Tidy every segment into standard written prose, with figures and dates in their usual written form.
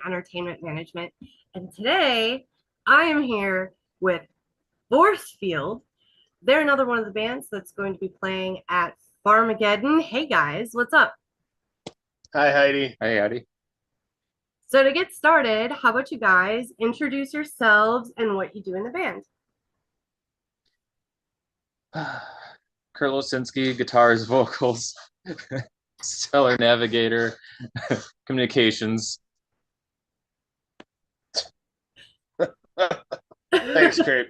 entertainment management. And today I am here with Forcefield. They're another one of the bands that's going to be playing at Farmageddon. Hey guys, what's up? Hi, Heidi. Hey, Addy. So, to get started, how about you guys introduce yourselves and what you do in the band? Kurt Losinski, guitars, vocals, stellar navigator, communications. Thanks, Kurt.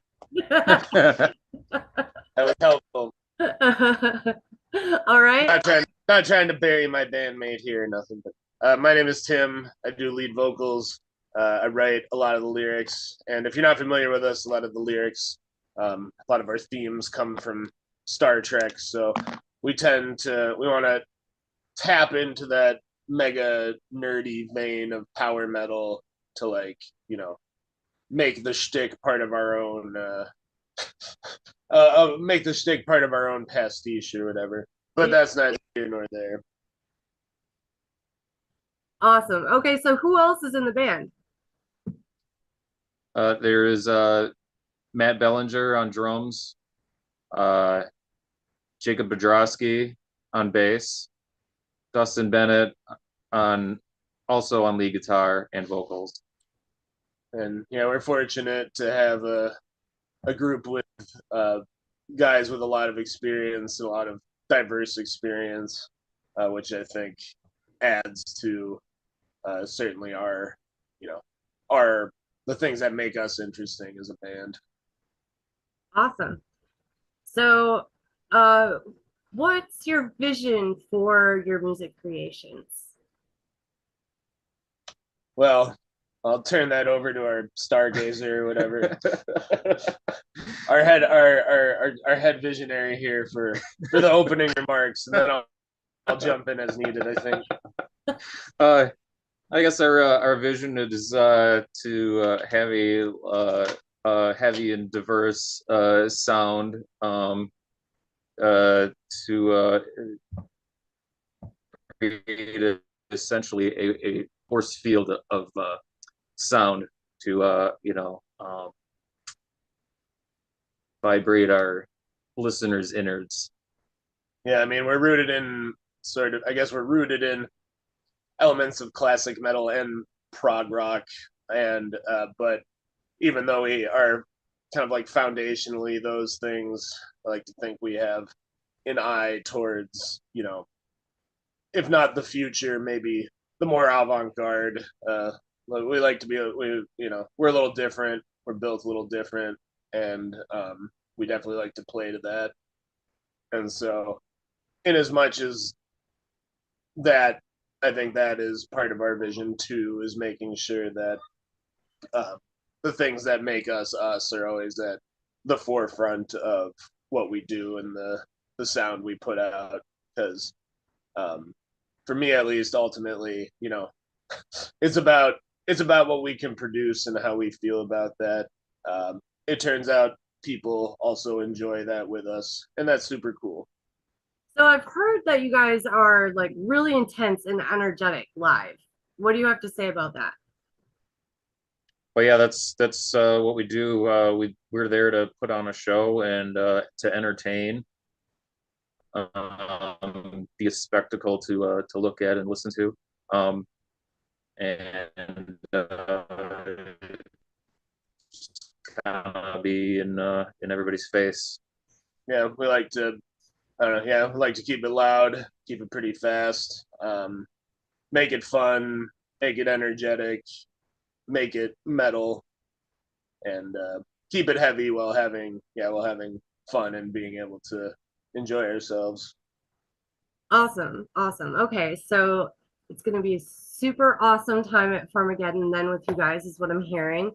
uh, That was helpful. All right. Not trying to bury my bandmate here or nothing, but my name is Tim. I do lead vocals. I write a lot of the lyrics, and if you're not familiar with us, a lot of the lyrics, a lot of our themes come from Star Trek. So we want to tap into that mega nerdy vein of power metal to make the shtick part of our own make the shtick part of our own pastiche or whatever. But that's not here nor there. Awesome. Okay, so who else is in the band? there is Matt Bellinger on drums, uh, Jacob Bedrosky on bass, Dustin Bennett on also on lead guitar and vocals. And yeah, we're fortunate to have a group with uh, guys with a lot of experience, a lot of diverse experience, which I think adds to certainly you know, our the things that make us interesting as a band. Awesome. So, uh, what's your vision for your music creations? Well, I'll turn that over to our stargazer or whatever. Our head visionary here for the opening remarks, and then I'll jump in as needed. I think. Uh, I guess our vision is to have heavy and diverse sound, to create essentially a force field of sound to vibrate our listeners' innards. Yeah, I mean, we're rooted in sort of. I guess we're rooted in elements of classic metal and prog rock, and but even though we are kind of like foundationally those things, I like to think we have an eye towards, if not the future, maybe the more avant-garde. We like to be, we're a little different. We're built a little different, and we definitely like to play to that. And so, in as much as that, I think that is part of our vision too, is making sure that uh, the things that make us us are always at the forefront of what we do and the sound we put out. Because um, for me, at least, ultimately, it's about it's about what we can produce and how we feel about that. It turns out people also enjoy that with us, and that's super cool. So, I've heard that you guys are like really intense and energetic live. What do you have to say about that? But yeah, that's what we do. We're there to put on a show and to entertain, be a spectacle to look at and listen to, and kind of be in everybody's face. Yeah, we like to. I don't know. Yeah, we like to keep it loud, keep it pretty fast, make it fun, make it energetic, make it metal, and keep it heavy while having fun and being able to enjoy ourselves. Awesome. Awesome. Okay, so it's going to be a super awesome time at Farmageddon then with you guys, is what I'm hearing.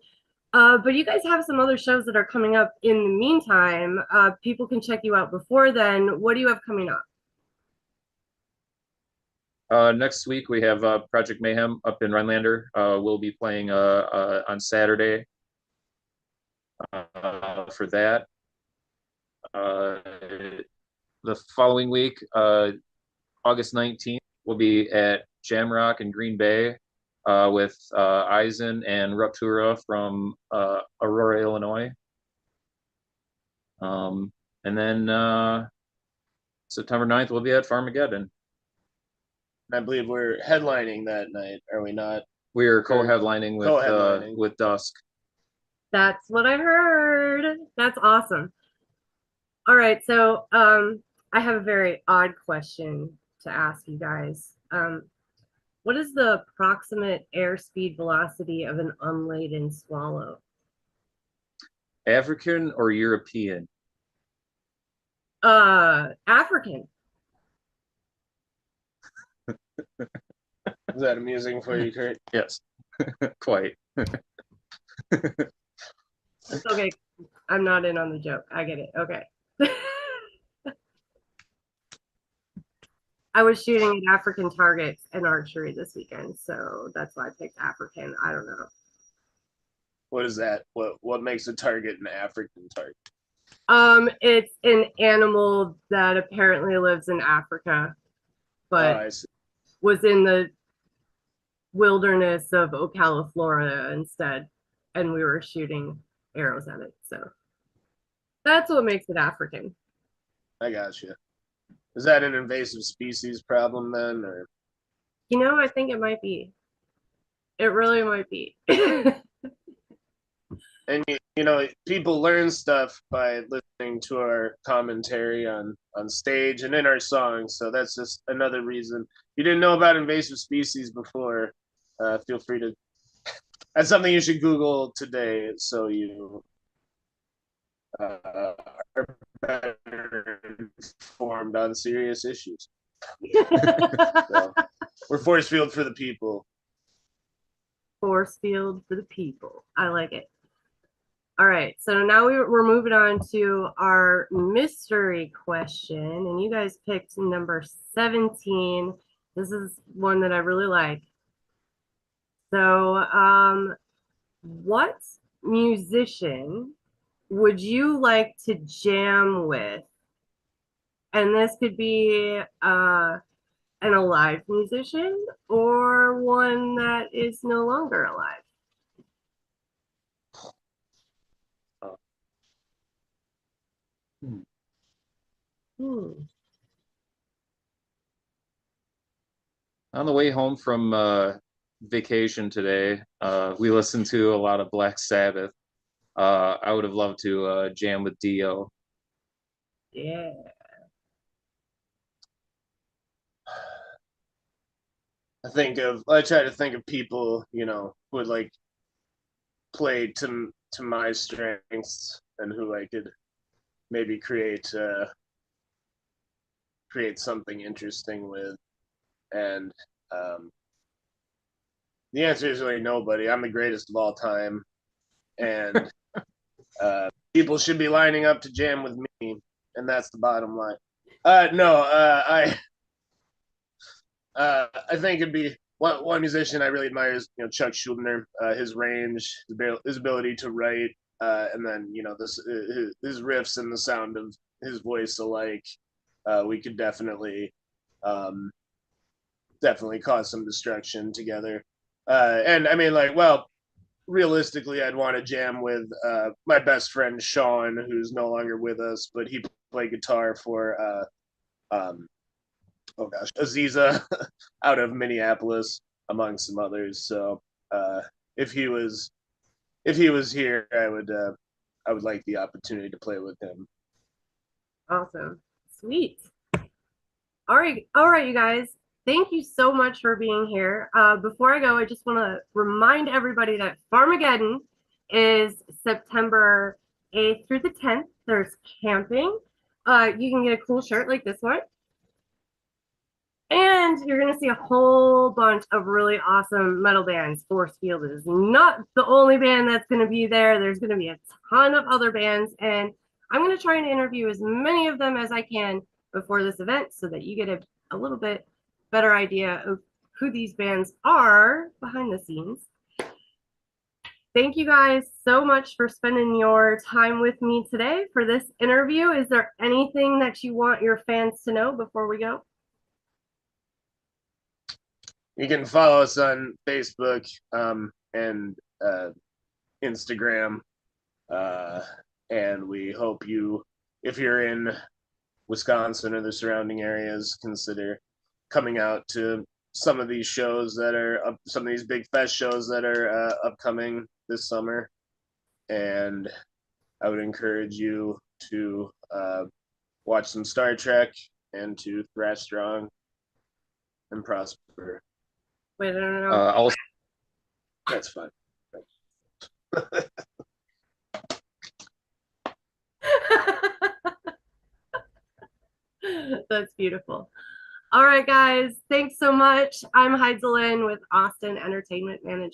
But you guys have some other shows that are coming up in the meantime. People can check you out before then. What do you have coming up? Next week we have Project Mayhem up in Rhinelander. We'll be playing on Saturday for that. Uh, the following week, August 19th, we'll be at Jamrock in Green Bay. with Eisen and Ruptura from Aurora, Illinois. And then September 9th, we'll be at Farmageddon. I believe we're headlining that night, are we not? We are co-headlining with Dusk. That's what I heard. That's awesome. All right, so I have a very odd question to ask you guys. What is the approximate airspeed velocity of an unladen swallow? African or European? African. Is that amusing for you, Kurt? Yes, quite. Okay, I'm not in on the joke. I get it. Okay. I was shooting at African targets in archery this weekend, so that's why I picked African. I don't know. What is that? What makes a target an African target? It's an animal that apparently lives in Africa, but was in the wilderness of Ocala, Florida instead, and we were shooting arrows at it. So that's what makes it African. I got you. Is that an invasive species problem then, or? You know, I think it might be. It really might be. And you know, people learn stuff by listening to our commentary on stage and in our songs. So that's just another reason. If you didn't know about invasive species before, feel free to. That's something you should Google today, so you are better informed on serious issues. So, we're Forcefield for the people. Forcefield for the people. I like it. All right, so now we're moving on to our mystery question, and you guys picked number 17. This is one that I really like. So, what musician would you like to jam with? And this could be an alive musician or one that is no longer alive. On the way home from vacation today, we listened to a lot of Black Sabbath. I would have loved to jam with Dio. Yeah. I try to think of people, you know, who would like play to my strengths and who I could maybe create something interesting with. And the answer is really nobody. I'm the greatest of all time, and people should be lining up to jam with me, and that's the bottom line. I think it'd be one musician I really admire is Chuck Schuldiner. His range, his ability to write, and then his riffs and the sound of his voice alike. We could definitely cause some destruction together. And I mean, realistically, I'd want to jam with my best friend Sean, who's no longer with us, but he played guitar for Aziza out of Minneapolis, among some others. So if he was here, I would like the opportunity to play with him. Awesome. Sweet. All right, you guys. Thank you so much for being here. Before I go, I just want to remind everybody that Farmageddon is September 8th through the 10th. There's camping. You can get a cool shirt like this one. And you're going to see a whole bunch of really awesome metal bands. Forcefield is not the only band that's going to be there. There's going to be a ton of other bands. And I'm going to try and interview as many of them as I can before this event so that you get a little bit better idea of who these bands are behind the scenes. Thank you guys so much for spending your time with me today for this interview. Is there anything that you want your fans to know before we go? you can follow us on Facebook and Instagram. And we hope you, if you're in Wisconsin or the surrounding areas, consider coming out to some of these shows that are up, some of these big fest shows that are upcoming this summer. And I would encourage you to watch some Star Trek and to thrash strong and prosper. Wait, I don't know. Also, That's fun. That's beautiful. All right, guys. Thanks so much. I'm Heidelin with Austin Entertainment Management.